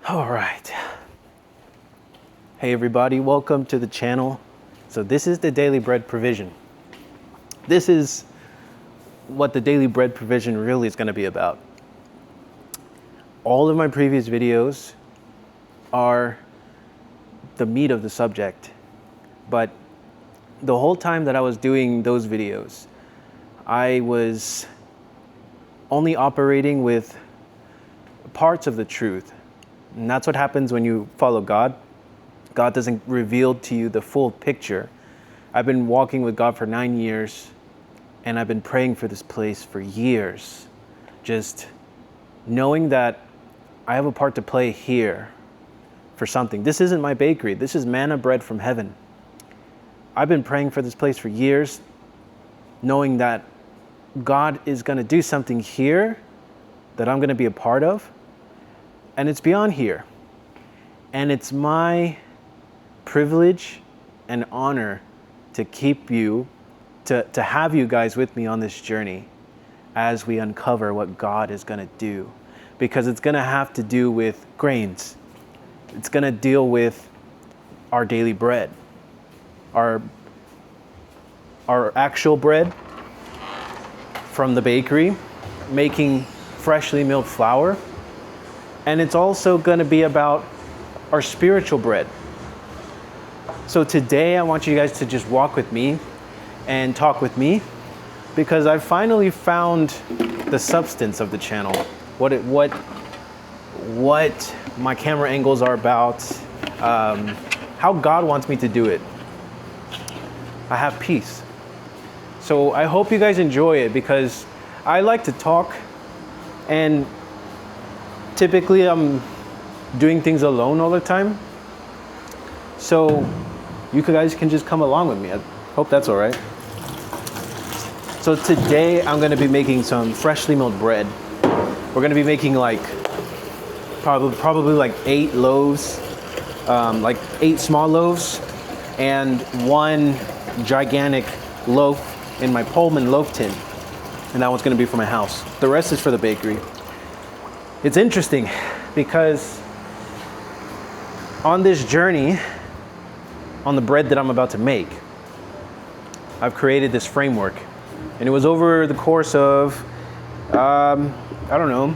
All right. Hey everybody, welcome to the channel. So this is the daily bread provision. This is what the daily bread provision really is going to be about. All of my previous videos are the meat of the subject, but the whole time that I was doing those videos, I was only operating with parts of the truth. And that's what happens when you follow God. God doesn't reveal to you the full picture. I've been walking with God for 9 years, and I've been praying for this place for years. Just knowing that I have a part to play here for something. This isn't my bakery. This is manna bread from heaven. I've been praying for this place for years, knowing that God is going to do something here that I'm going to be a part of. And it's beyond here. And it's my privilege and honor to keep you, to have you guys with me on this journey as we uncover what God is going to do. Because it's going to have to do with grains. It's going to deal with our daily bread. Our actual bread from the bakery, making freshly milled flour. And it's also going to be about our spiritual bread. So today I want you guys to just walk with me and talk with me, because I finally found the substance of the channel. What my camera angles are about, how God wants me to do it. I have peace. So I hope you guys enjoy it, because I like to talk, and typically I'm doing things alone all the time. So you guys can just come along with me. I hope that's all right. So today I'm going to be making some freshly milled bread. We're going to be making like probably like 8 loaves, like 8 small loaves, and 1 gigantic loaf in my Pullman loaf tin. And that one's going to be for my house. The rest is for the bakery. It's interesting because on this journey, on the bread that I'm about to make, I've created this framework. And it was over the course of, I don't know,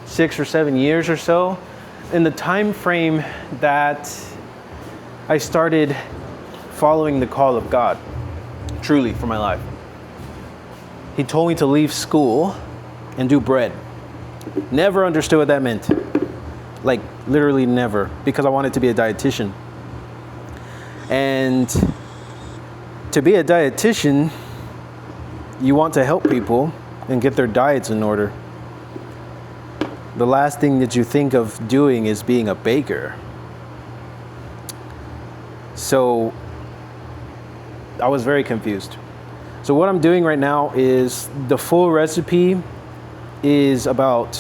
6 or 7 years or so, in the time frame that I started following the call of God, truly, for my life. He told me to leave school and do bread. Never understood what that meant. Like, literally never, because I wanted to be a dietitian. And to be a dietitian, you want to help people and get their diets in order. The last thing that you think of doing is being a baker. So I was very confused. So what I'm doing right now is the full recipe is about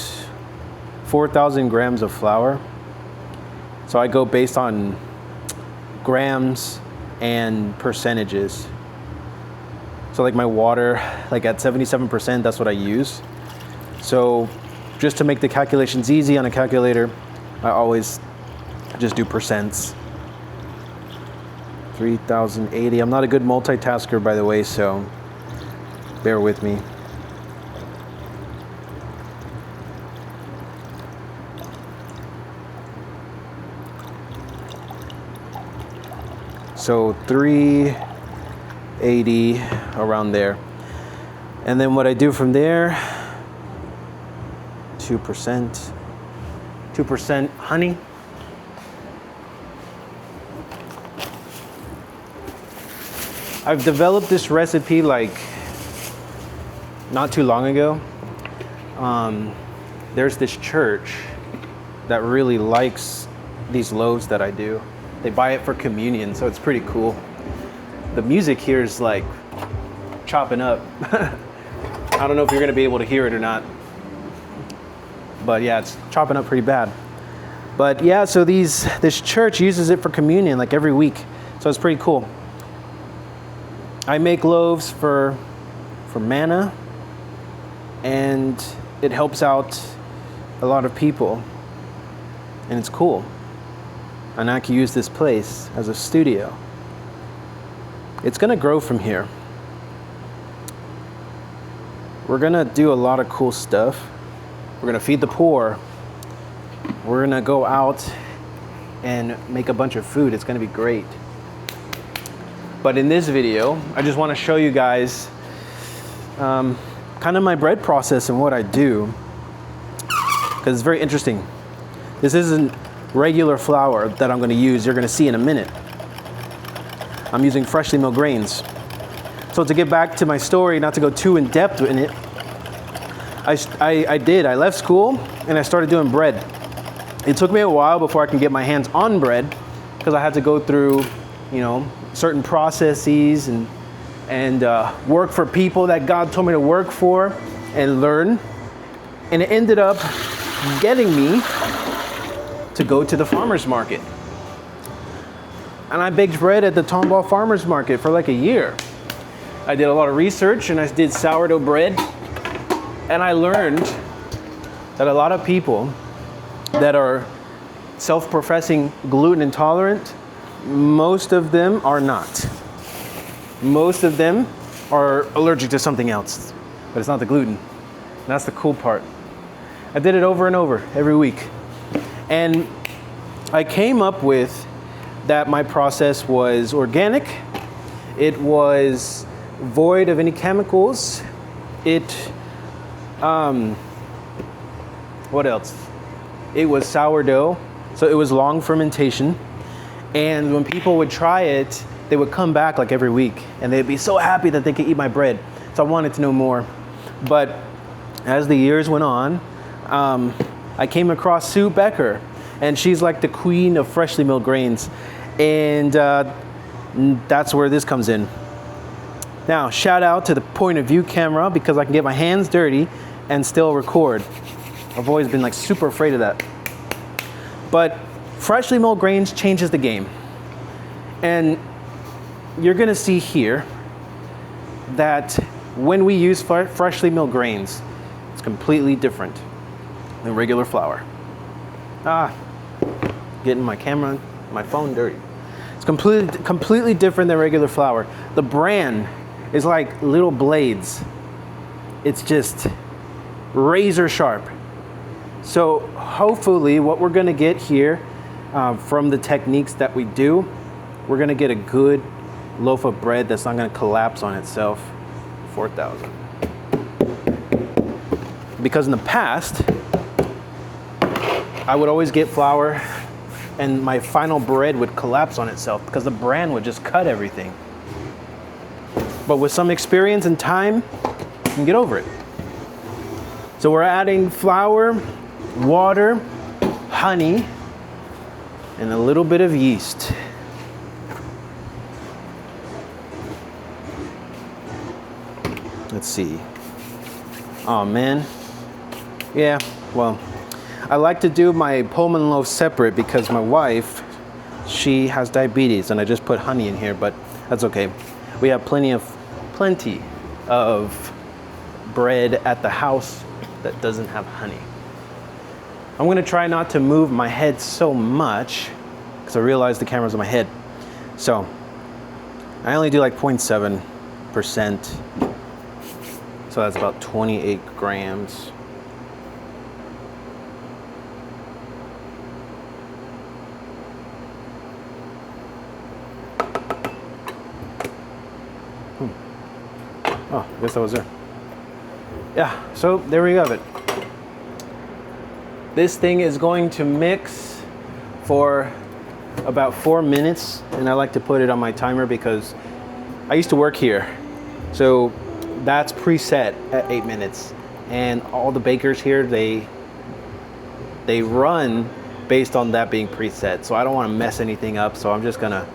4,000 grams of flour. So I go based on grams and percentages. So like my water, like at 77%, that's what I use. So just to make the calculations easy on a calculator, I always just do percents. 3,080. I'm not a good multitasker, by the way, so bear with me. So 380, around there. And then what I do from there, 2% honey. I've developed this recipe like not too long ago. There's this church that really likes these loaves that I do. They buy it for communion, so it's pretty cool. The music here is like chopping up. I don't know if you're gonna be able to hear it or not, but yeah, it's chopping up pretty bad. But yeah, so this church uses it for communion like every week, so it's pretty cool. I make loaves for manna, and it helps out a lot of people. and it's cool. And I can use this place as a studio. It's gonna grow from here. We're gonna do a lot of cool stuff. We're gonna feed the poor. We're gonna go out and make a bunch of food. It's gonna be great. But in this video, I just wanna show you guys kind of my bread process and what I do, because it's very interesting. This isn't regular flour that I'm gonna use. You're gonna see in a minute. I'm using freshly milled grains. So to get back to my story, not to go too in depth in it, I left school and I started doing bread. It took me a while before I can get my hands on bread, because I had to go through, certain processes and work for people that God told me to work for and learn. And it ended up getting me to go to the farmer's market. And I baked bread at the Tomball Farmer's Market for like a year. I did a lot of research and I did sourdough bread. And I learned that a lot of people that are self-professing gluten intolerant, most of them are not. Most of them are allergic to something else, but it's not the gluten. And that's the cool part. I did it over and over every week. And I came up with that my process was organic. It was void of any chemicals. What else? It was sourdough, so it was long fermentation. And when people would try it, they would come back like every week and they'd be so happy that they could eat my bread. So I wanted to know more. But as the years went on, I came across Sue Becker, and she's like the queen of freshly milled grains. And that's where this comes in. Now, shout out to the point of view camera, because I can get my hands dirty and still record. I've always been like super afraid of that. But freshly milled grains changes the game. And you're gonna see here that when we use freshly milled grains, it's completely different than regular flour. Getting my camera, my phone dirty. It's completely different than regular flour. The bran is like little blades. It's just razor sharp. So hopefully what we're gonna get here from the techniques that we do, we're gonna get a good loaf of bread that's not gonna collapse on itself. 4,000. Because in the past, I would always get flour and my final bread would collapse on itself because the bran would just cut everything. But with some experience and time, you can get over it. So we're adding flour, water, honey, and a little bit of yeast. Let's see. Oh man. Yeah, well, I like to do my Pullman loaf separate because my wife, she has diabetes, and I just put honey in here, but that's okay. We have plenty of bread at the house that doesn't have honey. I'm gonna try not to move my head so much because I realize the camera's on my head. So I only do like 0.7%. So that's about 28 grams. Oh, I guess I was there. Yeah, so there we have it. This thing is going to mix for about 4 minutes, and I like to put it on my timer because I used to work here. So that's preset at 8 minutes. And all the bakers here, they run based on that being preset. So I don't want to mess anything up, so I'm just gonna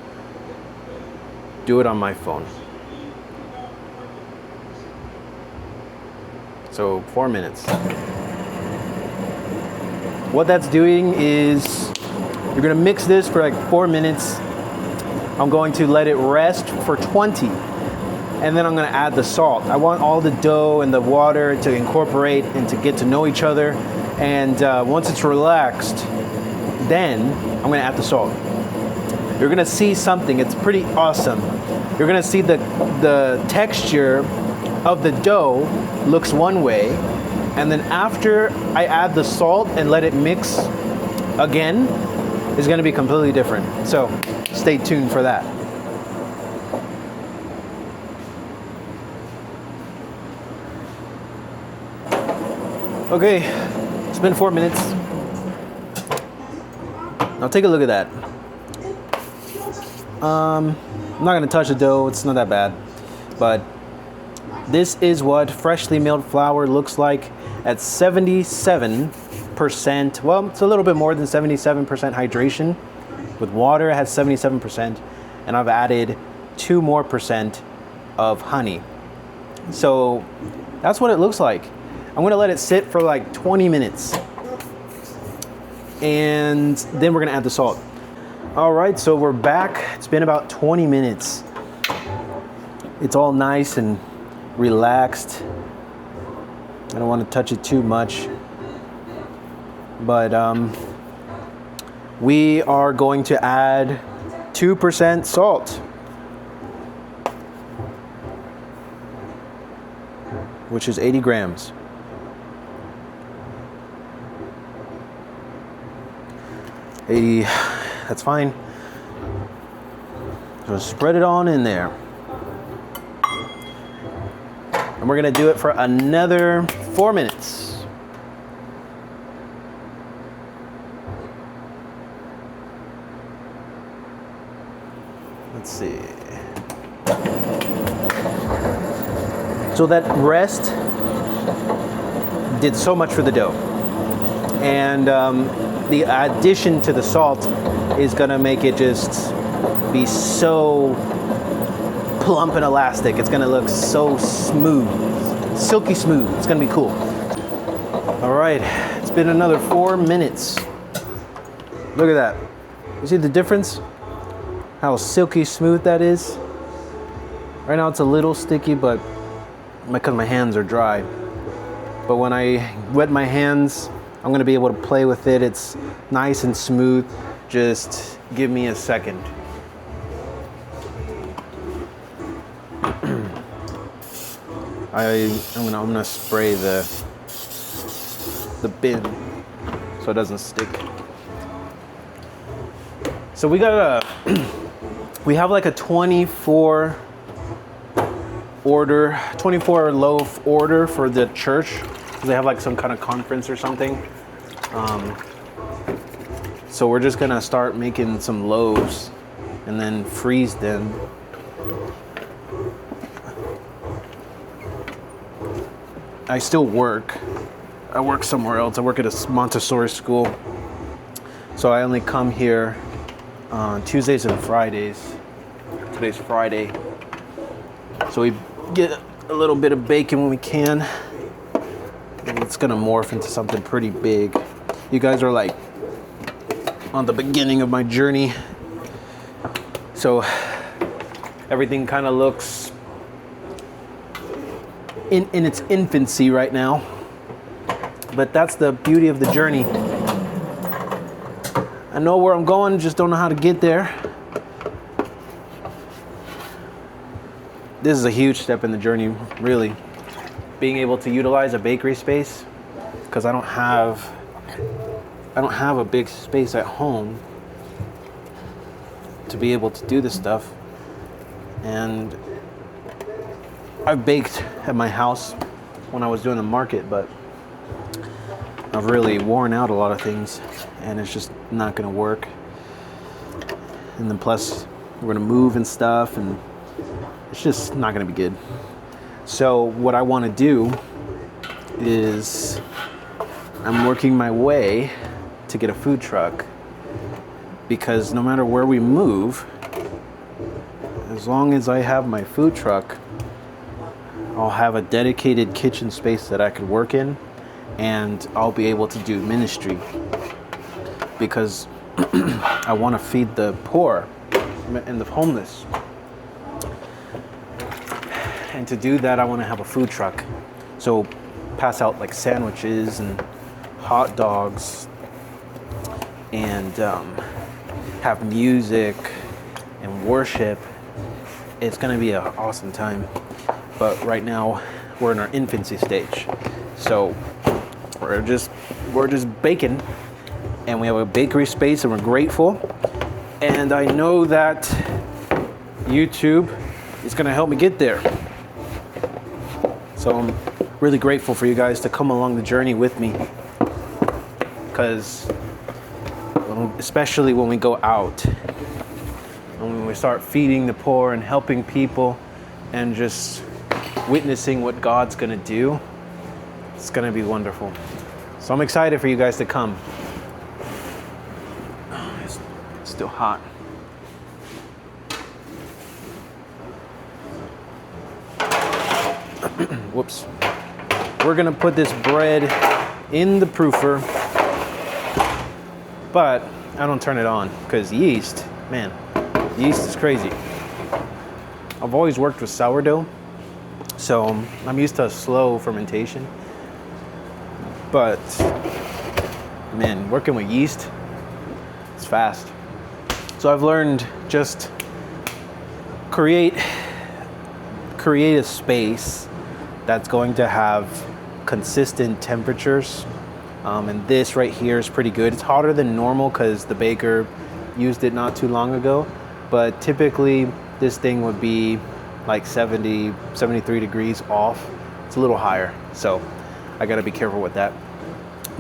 do it on my phone. So 4 minutes. What that's doing is you're gonna mix this for like 4 minutes. I'm going to let it rest for 20. And then I'm gonna add the salt. I want all the dough and the water to incorporate and to get to know each other. And once it's relaxed, Then I'm gonna add the salt. You're gonna see something, it's pretty awesome. You're gonna see the texture of the dough looks one way, and then after I add the salt and let it mix again, it's gonna be completely different. So stay tuned for that. Okay, it's been 4 minutes. Now take a look at that. I'm not gonna touch the dough, it's not that bad. But this is what freshly milled flour looks like at 77%. Well, it's a little bit more than 77% hydration. With water, it has 77%, and I've added 2% more of honey. So that's what it looks like. I'm gonna let it sit for like 20 minutes. And then we're gonna add the salt. All right, so we're back. It's been about 20 minutes. It's all nice and relaxed. I don't want to touch it too much. But we are going to add 2% salt, which is 80 grams. That's fine. Just spread it on in there. And we're gonna do it for another 4 minutes. Let's see. So that rest did so much for the dough. And the addition to the salt is gonna make it just be so plump and elastic. It's gonna look so smooth, silky smooth. It's gonna be cool. All right, it's been another 4 minutes. Look at that. You see the difference? How silky smooth that is? Right now it's a little sticky, but because my hands are dry. But when I wet my hands, I'm gonna be able to play with it. It's nice and smooth. Just give me a second. I'm gonna spray the bin so it doesn't stick. So we got we have like a 24 loaf order for the church. They have like some kind of conference or something. So we're just gonna start making some loaves and then freeze them. I still work. I work somewhere else. I work at a Montessori school. So I only come here on Tuesdays and Fridays. Today's Friday. So we get a little bit of bacon when we can. And it's gonna morph into something pretty big. You guys are like on the beginning of my journey. So everything kind of looks in its infancy right now. But that's the beauty of the journey. I know where I'm going, just don't know how to get there. This is a huge step in the journey, really. Being able to utilize a bakery space, because I don't have a big space at home to be able to do this stuff. And I've baked at my house when I was doing the market, but I've really worn out a lot of things and it's just not gonna work. And then plus we're gonna move and stuff and it's just not gonna be good. So what I wanna do is I'm working my way to get a food truck, because no matter where we move, as long as I have my food truck, I'll have a dedicated kitchen space that I could work in, and I'll be able to do ministry, because I want to feed the poor and the homeless. And to do that, I want to have a food truck. So pass out like sandwiches and hot dogs and have music and worship. It's gonna be an awesome time. But right now we're in our infancy stage, so we're just baking, and we have a bakery space, and we're grateful. And I know that YouTube is gonna help me get there. So I'm really grateful for you guys to come along the journey with me, because especially when we go out and when we start feeding the poor and helping people and just witnessing what God's gonna do, it's gonna be wonderful. So I'm excited for you guys to come. It's still hot. Whoops. We're gonna put this bread in the proofer, but I don't turn it on because yeast, man, yeast is crazy. I've always worked with sourdough, so I'm used to slow fermentation. But man, working with yeast, it's fast. So I've learned just create a space that's going to have consistent temperatures. And this right here is pretty good. It's hotter than normal because the baker used it not too long ago. But typically this thing would be like 70, 73 degrees off. It's a little higher, so I gotta be careful with that.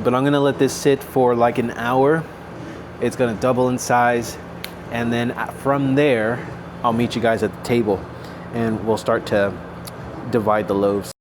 But I'm gonna let this sit for like an hour. It's gonna double in size. And then from there, I'll meet you guys at the table and we'll start to divide the loaves.